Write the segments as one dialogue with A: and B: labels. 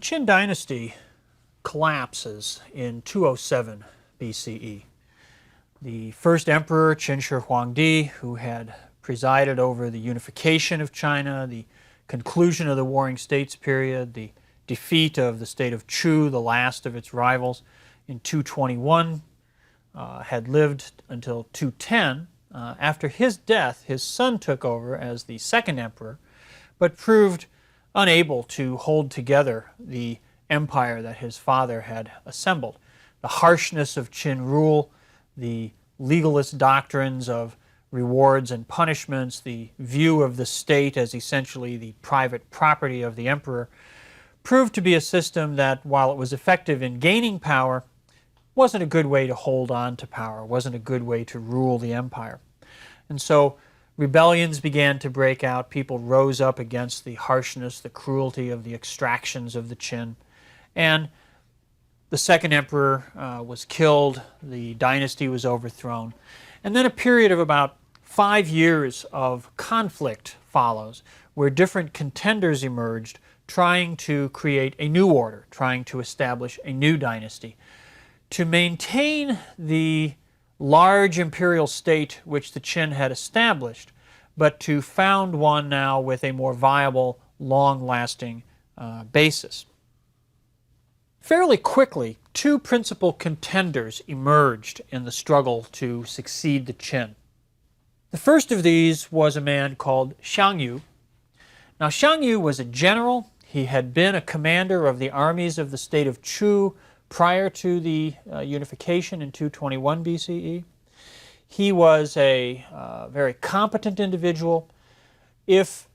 A: The Qin dynasty collapses in 207 BCE. The first emperor, Qin Shi Huangdi, who had presided over the unification of China, the conclusion of the Warring States period, the defeat of the state of Chu, the last of its rivals, in 221, had lived until 210. After his death, his son took over as the second emperor, but proved unable to hold together the empire that his father had assembled. The harshness of Qin rule, the legalist doctrines of rewards and punishments, the view of the state as essentially the private property of the emperor, proved to be a system that, while it was effective in gaining power, wasn't a good way to hold on to power, wasn't a good way to rule the empire. And so rebellions began to break out. People rose up against the harshness, the cruelty of the extractions of the Qin. And the second emperor was killed, the dynasty was overthrown. And then a period of about 5 years of conflict follows, where different contenders emerged, trying to create a new order, trying to establish a new dynasty. To maintain the large imperial state which the Qin had established, but to found one now with a more viable, long-lasting basis. Fairly quickly, two principal contenders emerged in the struggle to succeed the Qin. The first of these was a man called Xiang Yu. Now, Xiang Yu was a general. He had been a commander of the armies of the state of Chu prior to the unification in 221 BCE. He was a very competent individual. If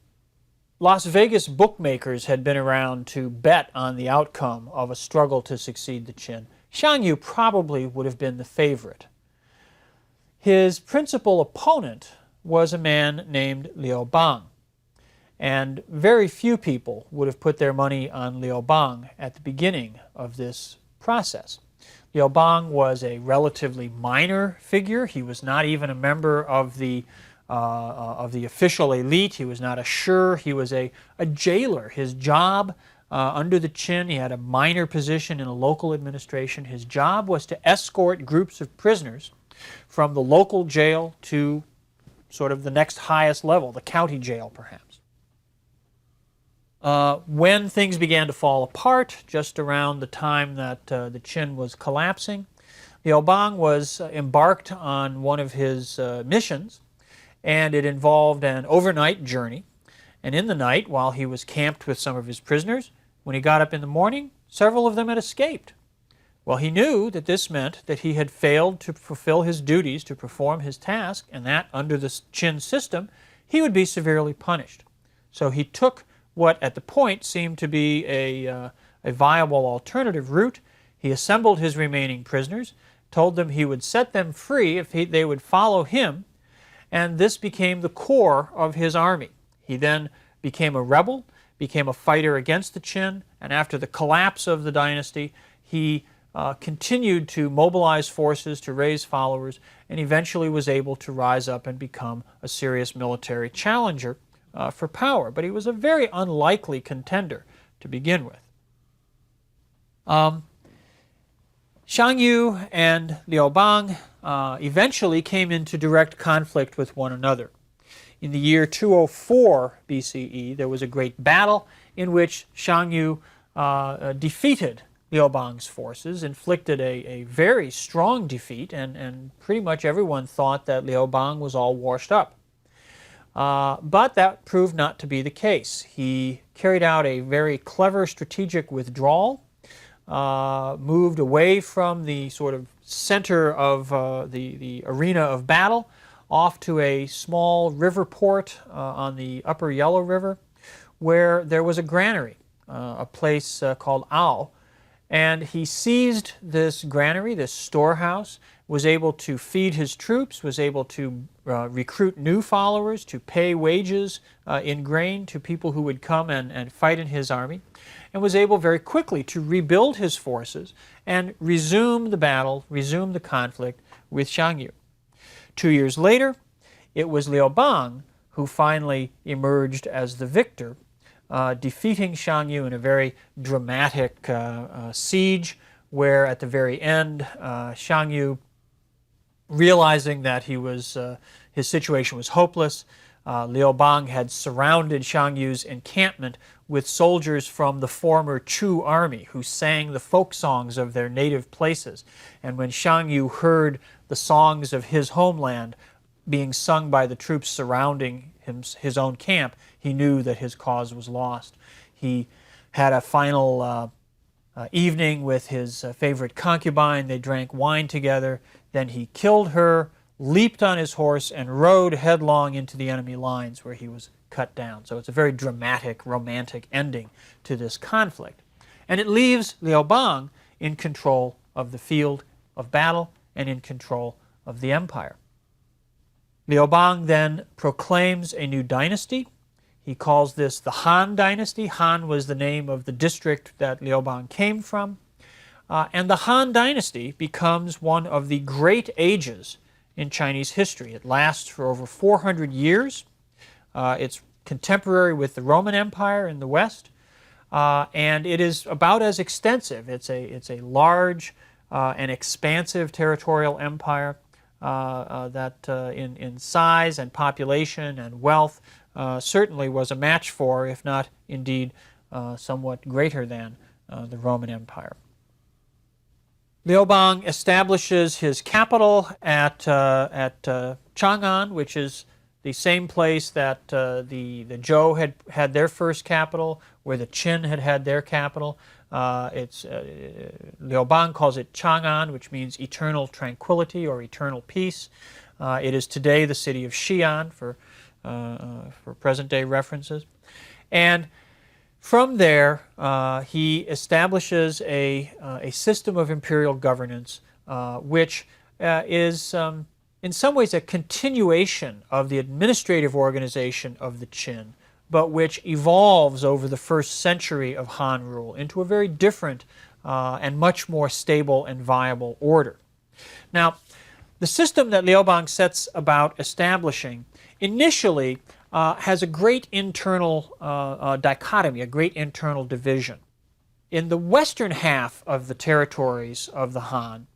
A: Las Vegas bookmakers had been around to bet on the outcome of a struggle to succeed the Qin, Xiang Yu probably would have been the favorite. His principal opponent was a man named Liu Bang, and very few people would have put their money on Liu Bang at the beginning of this process. Liu Bang was a relatively minor figure. He was not even a member of the official elite. He was not a shur. He was a jailer. His job under the Qin, he had a minor position in a local administration. His job was to escort groups of prisoners from the local jail to sort of the next highest level, the county jail perhaps. When things began to fall apart, just around the time that the Qin was collapsing, Liu Bang was embarked on one of his missions, and it involved an overnight journey. And in the night, while he was camped with some of his prisoners, when he got up in the morning, several of them had escaped. Well, he knew that this meant that he had failed to fulfill his duties, to perform his task, and that under the Qin system, he would be severely punished. So he took what at the point seemed to be a viable alternative route. He assembled his remaining prisoners, told them he would set them free if they would follow him, and this became the core of his army. He then became a rebel, became a fighter against the Qin, and after the collapse of the dynasty, he continued to mobilize forces, to raise followers, and eventually was able to rise up and become a serious military challenger for power. But he was a very unlikely contender to begin with. Xiang Yu and Liu Bang eventually came into direct conflict with one another. In the year 204 BCE, there was a great battle in which Xiang Yu defeated Liu Bang's forces, inflicted a very strong defeat, and pretty much everyone thought that Liu Bang was all washed up. But that proved not to be the case. He carried out a very clever strategic withdrawal, moved away from the sort of center of the arena of battle, off to a small river port on the upper Yellow River, where there was a granary, a place called Ao. And he seized this granary, this storehouse, was able to feed his troops, was able to recruit new followers, to pay wages in grain to people who would come and fight in his army, and was able very quickly to rebuild his forces and resume the battle, resume the conflict with Xiang Yu. 2 years later, it was Liu Bang who finally emerged as the victor defeating Shang Yu in a very dramatic siege, where at the very end, Shang Yu, realizing that his situation was hopeless, Liu Bang had surrounded Shang Yu's encampment with soldiers from the former Chu army who sang the folk songs of their native places. And when Shang Yu heard the songs of his homeland being sung by the troops surrounding his own camp, he knew that his cause was lost. He had a final evening with his favorite concubine. They drank wine together. Then he killed her, leaped on his horse, and rode headlong into the enemy lines, where he was cut down. So it's a very dramatic, romantic ending to this conflict. And it leaves Liu Bang in control of the field of battle and in control of the empire. Liu Bang then proclaims a new dynasty. He calls this the Han dynasty. Han was the name of the district that Liu Bang came from. And the Han dynasty becomes one of the great ages in Chinese history. It lasts for over 400 years. It's contemporary with the Roman Empire in the West, and it is about as extensive. It's a large and expansive territorial empire that in size and population and wealth certainly was a match for, if not indeed somewhat greater than, the Roman Empire. Liu Bang establishes his capital at Chang'an, which is the same place that the Zhou had their first capital, where the Qin had their capital. Liu Bang calls it Chang'an, which means eternal tranquility or eternal peace. It is today the city of Xi'an for present-day references. And from there, he establishes a system of imperial governance which is in some ways a continuation of the administrative organization of the Qin, but which evolves over the first century of Han rule into a very different and much more stable and viable order. Now, the system that Liu Bang sets about establishing initially has a great internal dichotomy, a great internal division. In the western half of the territories of the Han,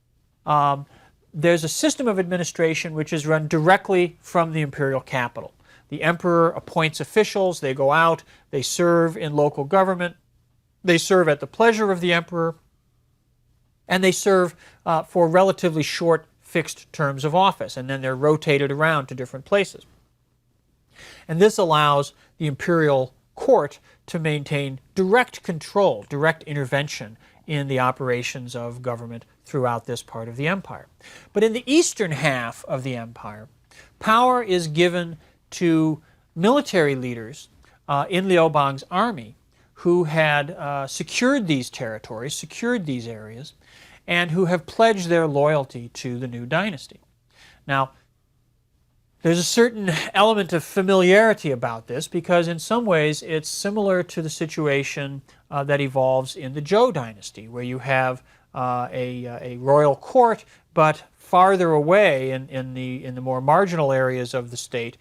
A: there's a system of administration which is run directly from the imperial capital. The emperor appoints officials, they go out, they serve in local government, they serve at the pleasure of the emperor, and they serve for relatively short fixed terms of office, and then they're rotated around to different places. And this allows the imperial court to maintain direct control, direct intervention in the operations of government throughout this part of the empire. But in the eastern half of the empire, power is given to military leaders in Liu Bang's army who had secured these territories, secured these areas, and who have pledged their loyalty to the new dynasty. Now, there's a certain element of familiarity about this because in some ways it's similar to the situation that evolves in the Zhou dynasty, where you have a royal court, but farther away in the more marginal areas of the state,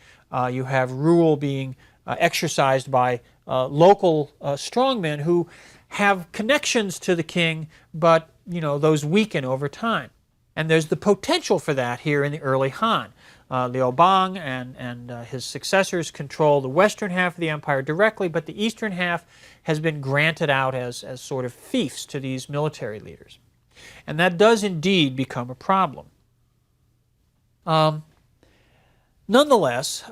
A: you have rule being exercised by local strongmen who have connections to the king, but those weaken over time. And there's the potential for that here in the early Han. Liu Bang and his successors control the western half of the empire directly, but the eastern half has been granted out as sort of fiefs to these military leaders. And that does indeed become a problem. Nonetheless,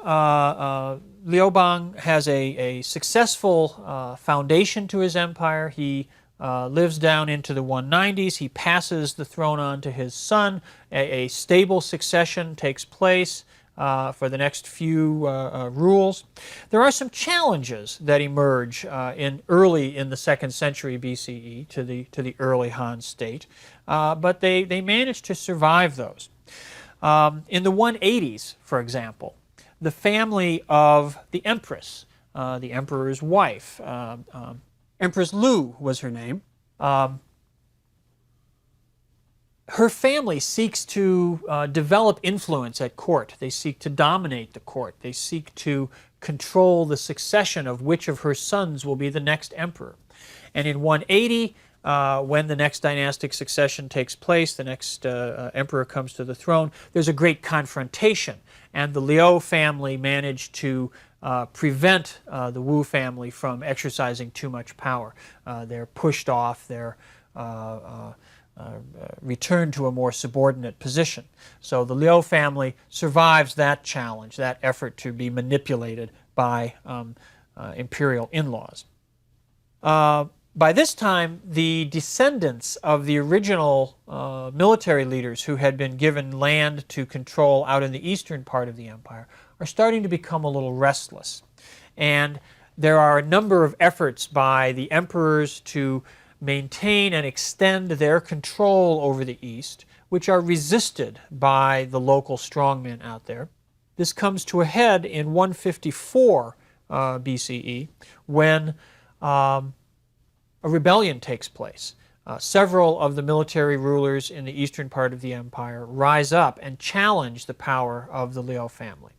A: Liu Bang has a successful foundation to his empire. He lives down into the 190s. He passes the throne on to his son. A stable succession takes place for the next few rules. There are some challenges that emerge early in the 2nd century BCE to the early Han state, but they manage to survive those. In the 180s, for example, the family of the Empress, the emperor's wife, Empress Lu was her name. her family seeks to develop influence at court. They seek to dominate the court. They seek to control the succession of which of her sons will be the next emperor. And in 180, when the next dynastic succession takes place, the next emperor comes to the throne, there's a great confrontation. And the Liu family managed to prevent the Wu family from exercising too much power. They're pushed off, they're returned to a more subordinate position. So the Liu family survives that challenge, that effort to be manipulated by imperial in-laws. By this time, the descendants of the original military leaders who had been given land to control out in the eastern part of the empire are starting to become a little restless. And there are a number of efforts by the emperors to maintain and extend their control over the East, which are resisted by the local strongmen out there. This comes to a head in 154 BCE when a rebellion takes place. Several of the military rulers in the eastern part of the empire rise up and challenge the power of the Liu family.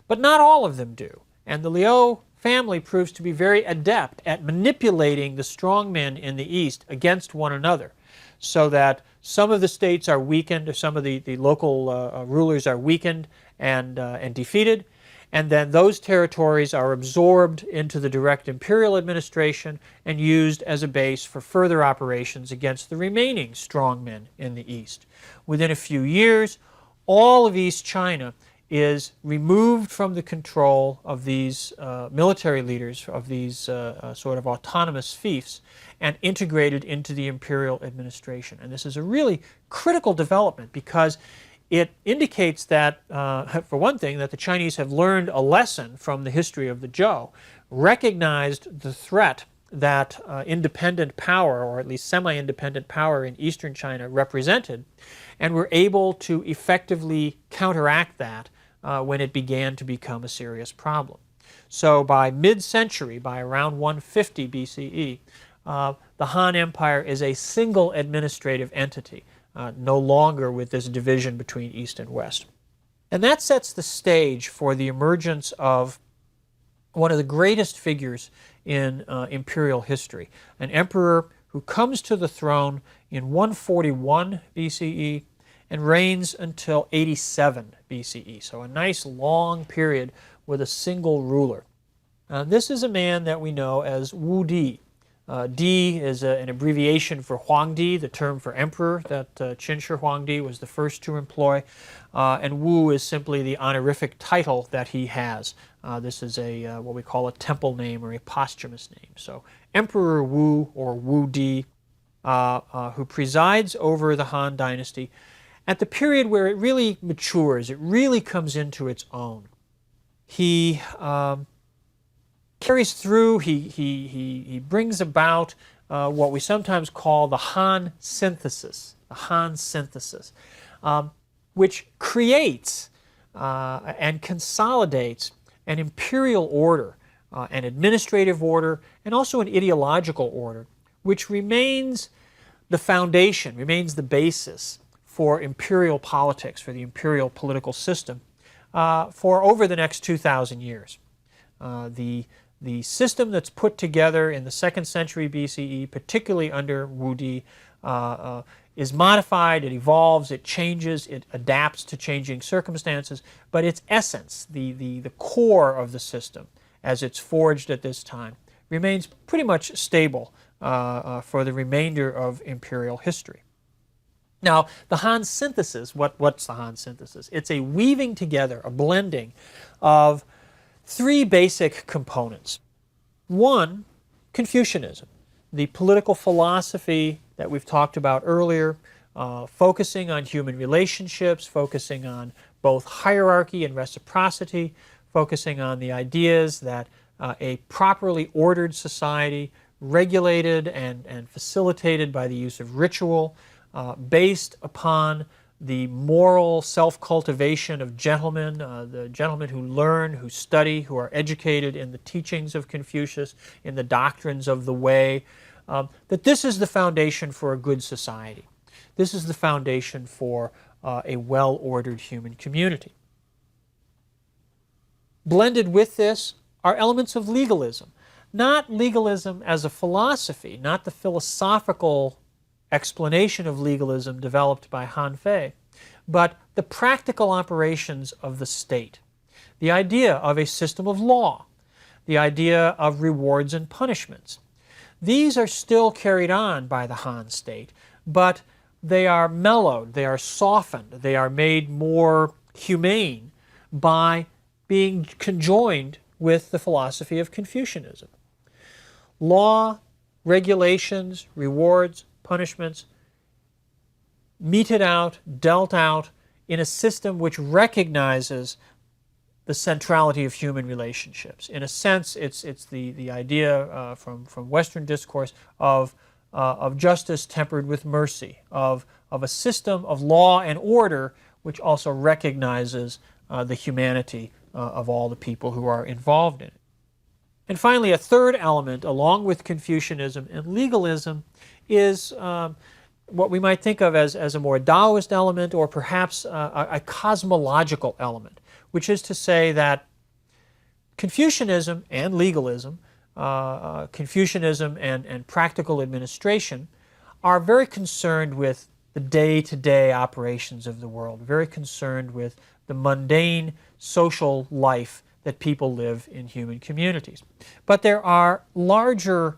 A: But not all of them do, and the Liu family proves to be very adept at manipulating the strongmen in the East against one another, so that some of the states are weakened, or some of the local rulers are weakened and defeated, and then those territories are absorbed into the direct imperial administration and used as a base for further operations against the remaining strongmen in the East. Within a few years, all of East China is removed from the control of these military leaders, of these sort of autonomous fiefs, and integrated into the imperial administration. And this is a really critical development because it indicates that, for one thing, that the Chinese have learned a lesson from the history of the Zhou, recognized the threat that independent power, or at least semi-independent power in eastern China represented, and were able to effectively counteract that when it began to become a serious problem. So by mid-century, by around 150 BCE, the Han Empire is a single administrative entity, no longer with this division between East and West. And that sets the stage for the emergence of one of the greatest figures in imperial history, an emperor who comes to the throne in 141 BCE and reigns until 87 BCE. So a nice long period with a single ruler. This is a man that we know as Wu Di. Di is an abbreviation for Huangdi, the term for emperor that Qin Shi Huangdi was the first to employ. And Wu is simply the honorific title that he has. This is what we call a temple name or a posthumous name. So Emperor Wu, or Wu Di, who presides over the Han dynasty at the period where it really matures, it really comes into its own. He carries through, he brings about what we sometimes call the Han synthesis, which creates and consolidates an imperial order, an administrative order, and also an ideological order, which remains the foundation, remains the basis for imperial politics, for the imperial political system, for over the next 2,000 years. The system that's put together in the 2nd century BCE, particularly under Wu Di, is modified, it evolves, it changes, it adapts to changing circumstances, but its essence, the core of the system, as it's forged at this time, remains pretty much stable for the remainder of imperial history. Now, the Han synthesis, what's the Han synthesis? It's a weaving together, a blending of three basic components. One, Confucianism, the political philosophy that we've talked about earlier, focusing on human relationships, focusing on both hierarchy and reciprocity, focusing on the ideas that a properly ordered society, regulated and facilitated by the use of ritual, based upon the moral self-cultivation of gentlemen, the gentlemen who learn, who study, who are educated in the teachings of Confucius, in the doctrines of the way, that this is the foundation for a good society. This is the foundation for a well-ordered human community. Blended with this are elements of legalism. Not legalism as a philosophy, not the philosophical explanation of legalism developed by Han Fei, but the practical operations of the state. The idea of a system of law, the idea of rewards and punishments. These are still carried on by the Han state, but they are mellowed, they are softened, they are made more humane by being conjoined with the philosophy of Confucianism. Law, regulations, rewards, punishments, meted out, dealt out in a system which recognizes the centrality of human relationships. In a sense, it's the idea from Western discourse of justice tempered with mercy, of a system of law and order which also recognizes the humanity of all the people who are involved in it. And finally, a third element, along with Confucianism and legalism, is what we might think of as a more Taoist element, or perhaps a cosmological element, which is to say that Confucianism and legalism, Confucianism and practical administration, are very concerned with the day-to-day operations of the world, very concerned with the mundane social life that people live in human communities. But there are larger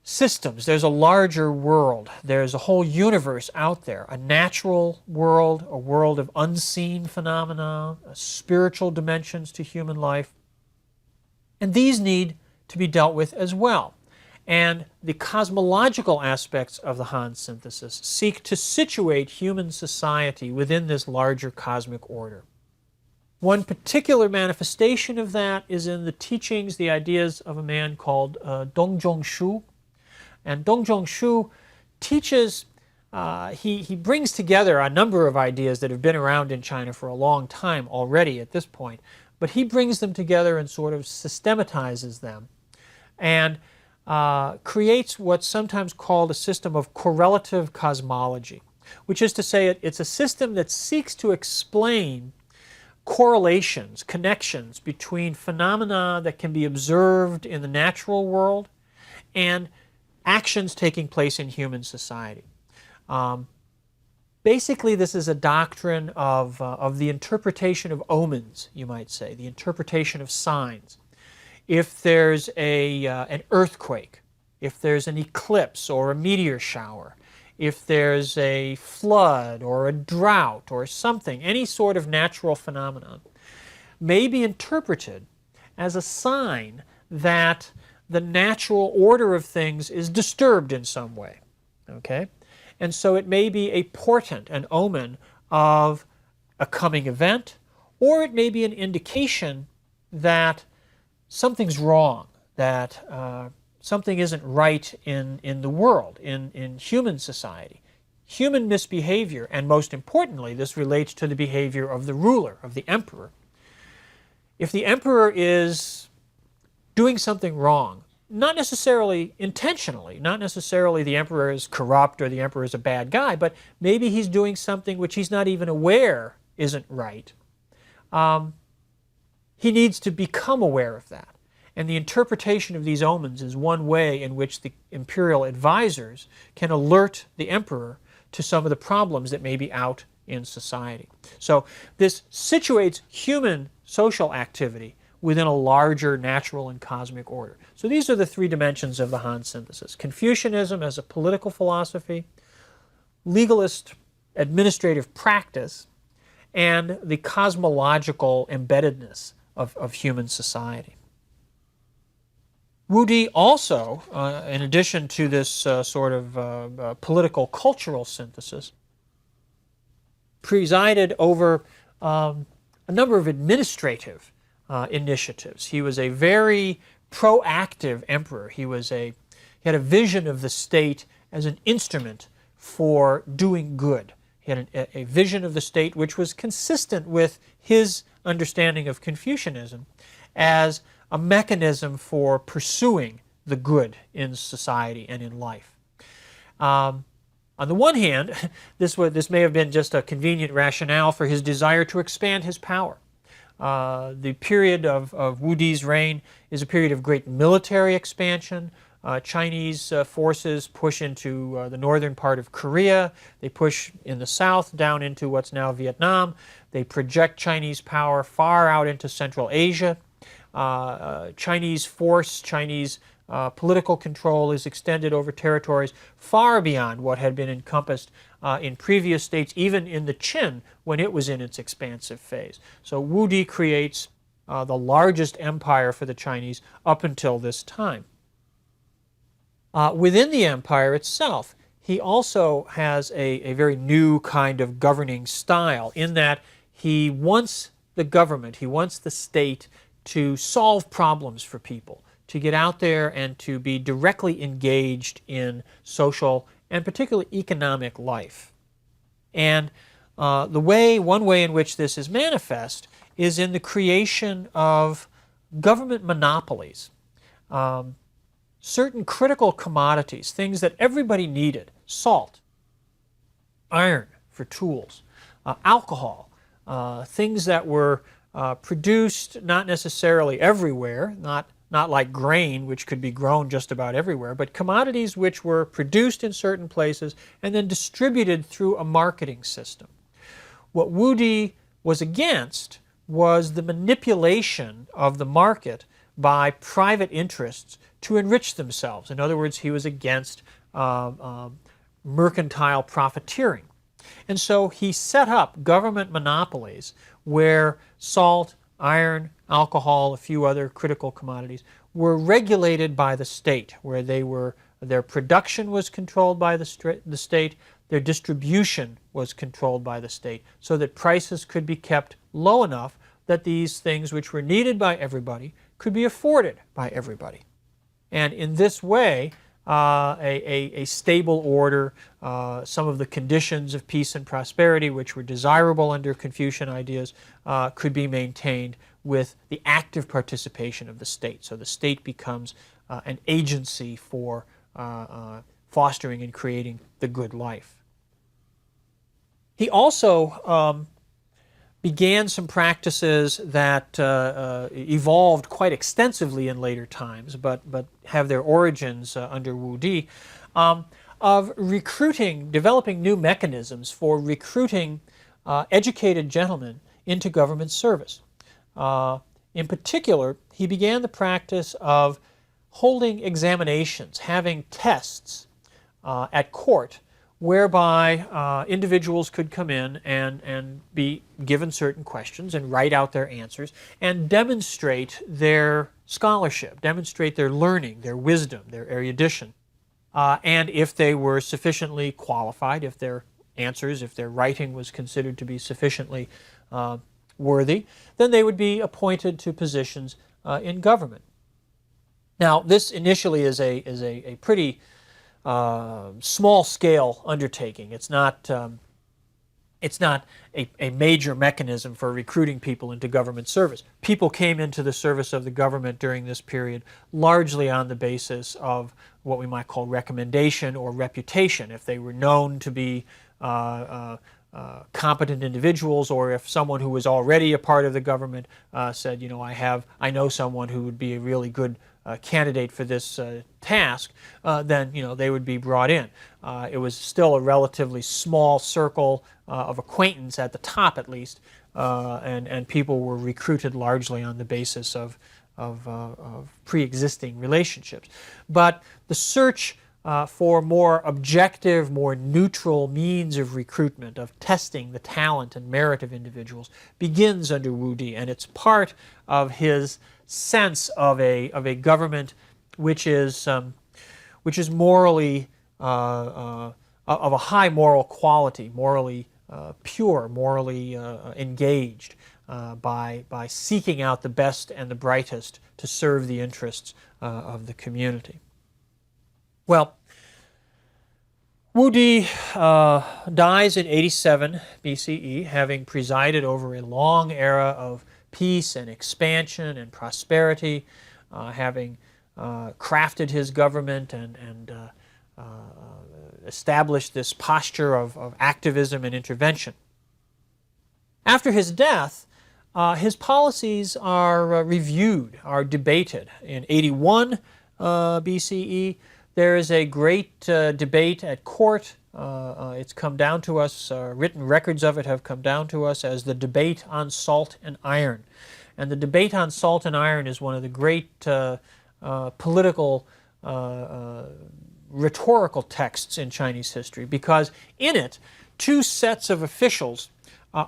A: systems, there's a larger world, there's a whole universe out there, a natural world, a world of unseen phenomena, spiritual dimensions to human life, and these need to be dealt with as well. And the cosmological aspects of the Han synthesis seek to situate human society within this larger cosmic order. One particular manifestation of that is in the teachings, the ideas of a man called Dong Zhongshu. And Dong Zhongshu teaches, he brings together a number of ideas that have been around in China for a long time already at this point, but he brings them together and sort of systematizes them and creates what's sometimes called a system of correlative cosmology, which is to say it's a system that seeks to explain correlations, connections between phenomena that can be observed in the natural world and actions taking place in human society. Basically, this is a doctrine of the interpretation of omens, you might say, the interpretation of signs. If there's an earthquake, if there's an eclipse or a meteor shower, if there's a flood or a drought or something, any sort of natural phenomenon, may be interpreted as a sign that the natural order of things is disturbed in some way. Okay? And so it may be a portent, an omen of a coming event, or it may be an indication that something's wrong, that something isn't right in the world, in human society. Human misbehavior, and most importantly, this relates to the behavior of the ruler, of the emperor. If the emperor is doing something wrong, not necessarily intentionally, not necessarily the emperor is corrupt or the emperor is a bad guy, but maybe he's doing something which he's not even aware isn't right, he needs to become aware of that. And the interpretation of these omens is one way in which the imperial advisors can alert the emperor to some of the problems that may be out in society. So this situates human social activity within a larger natural and cosmic order. So these are the three dimensions of the Han synthesis. Confucianism as a political philosophy, legalist administrative practice, and the cosmological embeddedness of human society. Wu Di also, in addition to this sort of political cultural synthesis, presided over a number of administrative initiatives. He was a very proactive emperor. He had a vision of the state as an instrument for doing good. He had a vision of the state which was consistent with his understanding of Confucianism as a mechanism for pursuing the good in society and in life. On the one hand, this may have been just a convenient rationale for his desire to expand his power. The period of Wu Di's reign is a period of great military expansion. Chinese forces push into the northern part of Korea. They push in the south down into what's now Vietnam. They project Chinese power far out into Central Asia. Chinese force, Chinese political control is extended over territories far beyond what had been encompassed in previous states, even in the Qin when it was in its expansive phase. So Wu Di creates the largest empire for the Chinese up until this time. Within the empire itself, he also has a very new kind of governing style in that he wants the government, he wants the state to solve problems for people, to get out there and to be directly engaged in social and particularly economic life. And one way in which this is manifest is in the creation of government monopolies. Certain critical commodities, things that everybody needed, salt, iron for tools, alcohol, things that were produced not necessarily everywhere, not like grain, which could be grown just about everywhere, but commodities which were produced in certain places and then distributed through a marketing system. What Wu Di was against was the manipulation of the market by private interests to enrich themselves. In other words, he was against mercantile profiteering. And so he set up government monopolies where salt, iron, alcohol, a few other critical commodities were regulated by the state, where their production was controlled by the state, their distribution was controlled by the state, so that prices could be kept low enough that these things which were needed by everybody could be afforded by everybody. And in this way, a stable order, some of the conditions of peace and prosperity which were desirable under Confucian ideas could be maintained with the active participation of the state. So the state becomes an agency for fostering and creating the good life. He also began some practices that evolved quite extensively in later times, but have their origins under Wu Di, of recruiting, developing new mechanisms for recruiting educated gentlemen into government service. In particular, he began the practice of holding examinations, having tests at court, whereby individuals could come in and be given certain questions and write out their answers and demonstrate their scholarship, demonstrate their learning, their wisdom, their erudition. And if they were sufficiently qualified, if their answers, if their writing was considered to be sufficiently worthy, then they would be appointed to positions in government. Now, this initially is a pretty small-scale undertaking. It's not a major mechanism for recruiting people into government service. People came into the service of the government during this period largely on the basis of what we might call recommendation or reputation. If they were known to be competent individuals, or if someone who was already a part of the government said, you know, I know someone who would be a really good candidate for this task, then they would be brought in. It was still a relatively small circle of acquaintance at the top, at least, and people were recruited largely on the basis of pre-existing relationships. But the search for more objective, more neutral means of recruitment, of testing the talent and merit of individuals, begins under Wu Di, and it's part of his sense of a government which is morally of a high moral quality, morally pure, morally engaged, by seeking out the best and the brightest to serve the interests of the community. Well, Wu Di dies in 87 BCE, having presided over a long era of peace and expansion and prosperity, having crafted his government and established this posture of activism and intervention. After his death, his policies are reviewed, are debated. In 81 BCE, there is a great debate at court. It's come down to us, written records of it have come down to us as the debate on salt and iron. And the debate on salt and iron is one of the great political, rhetorical texts in Chinese history, because in it, two sets of officials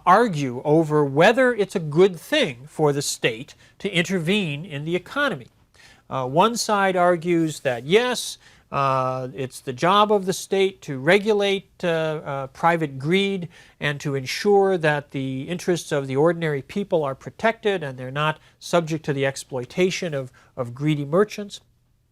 A: argue over whether it's a good thing for the state to intervene in the economy. One side argues that yes, it's the job of the state to regulate private greed and to ensure that the interests of the ordinary people are protected and they're not subject to the exploitation of greedy merchants.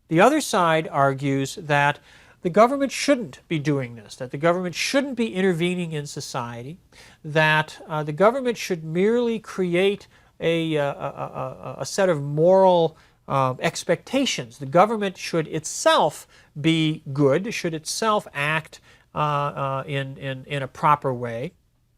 A: The other side argues that the government shouldn't be doing this, that the government shouldn't be intervening in society, that the government should merely create a set of moral expectations. The government should itself be good, should itself act in a proper way.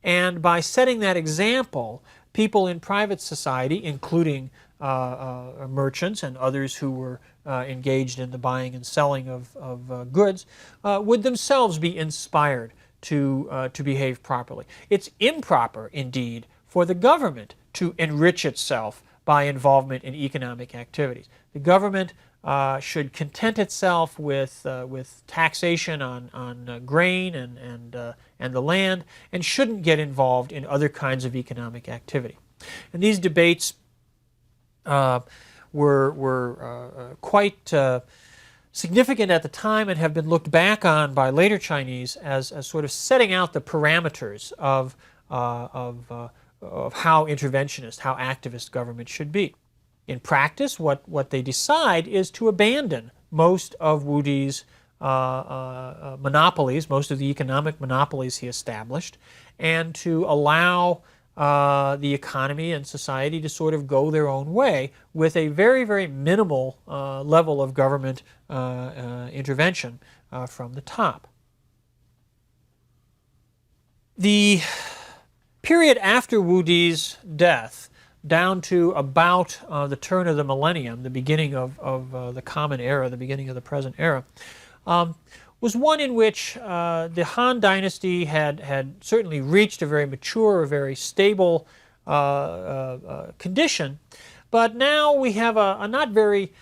A: And by setting that example, people in private society, including merchants and others who were engaged in the buying and selling of goods, would themselves be inspired to behave properly. It's improper, indeed, for the government to enrich itself by involvement in economic activities. The government should content itself with taxation on grain and the land, and shouldn't get involved in other kinds of economic activity. And these debates were quite significant at the time and have been looked back on by later Chinese as sort of setting out the parameters of how interventionist, how activist government should be. In practice, what they decide is to abandon most of Wu Di's monopolies, most of the economic monopolies he established, and to allow the economy and society to sort of go their own way with a very, very minimal level of government intervention from the top. The period after Wu Di's death, down to about the turn of the millennium, the beginning of the Common Era, the beginning of the present era, was one in which the Han Dynasty had certainly reached a very mature, a very stable condition, but now we have a not very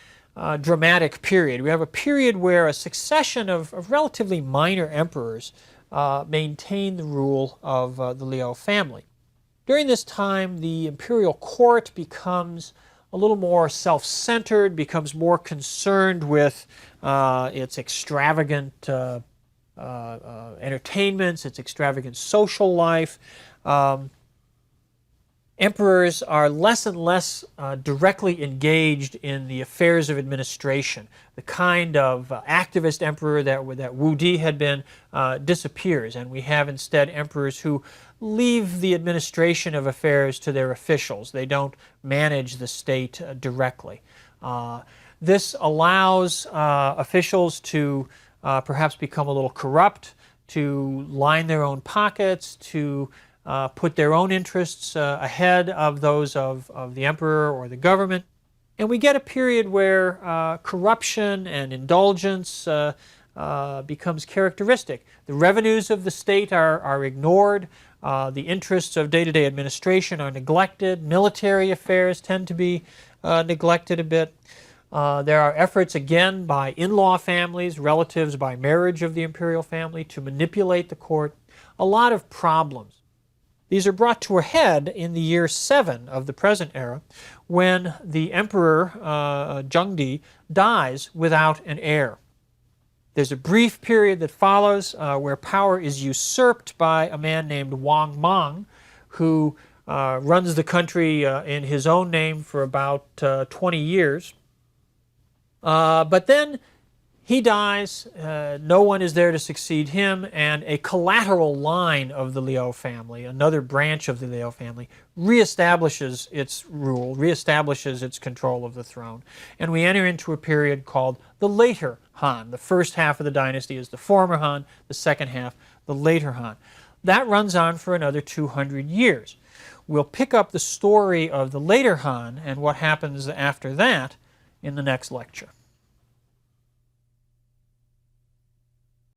A: dramatic period. We have a period where a succession of relatively minor emperors maintained the rule of the Liao family. During this time, the imperial court becomes a little more self-centered, becomes more concerned with its extravagant entertainments, its extravagant social life. Emperors are less and less directly engaged in the affairs of administration. The kind of activist emperor that Wu Di had been disappears, and we have instead emperors who leave the administration of affairs to their officials. They don't manage the state directly. This allows officials to perhaps become a little corrupt, to line their own pockets, to put their own interests ahead of those of the emperor or the government. And we get a period where corruption and indulgence becomes characteristic. The revenues of the state are ignored. The interests of day-to-day administration are neglected. Military affairs tend to be neglected a bit. There are efforts, again, by in-law families, relatives by marriage of the imperial family, to manipulate the court. A lot of problems. These are brought to a head in the year 7 of the present era, when the emperor, Zhengdi, dies without an heir. There's a brief period that follows where power is usurped by a man named Wang Mang, who runs the country in his own name for about 20 years. But then He dies, no one is there to succeed him, and a collateral line of the Liu family, another branch of the Liu family, reestablishes its rule, reestablishes its control of the throne. And we enter into a period called the later Han. The first half of the dynasty is the former Han, the second half, the later Han. That runs on for another 200 years. We'll pick up the story of the later Han and what happens after that in the next lecture.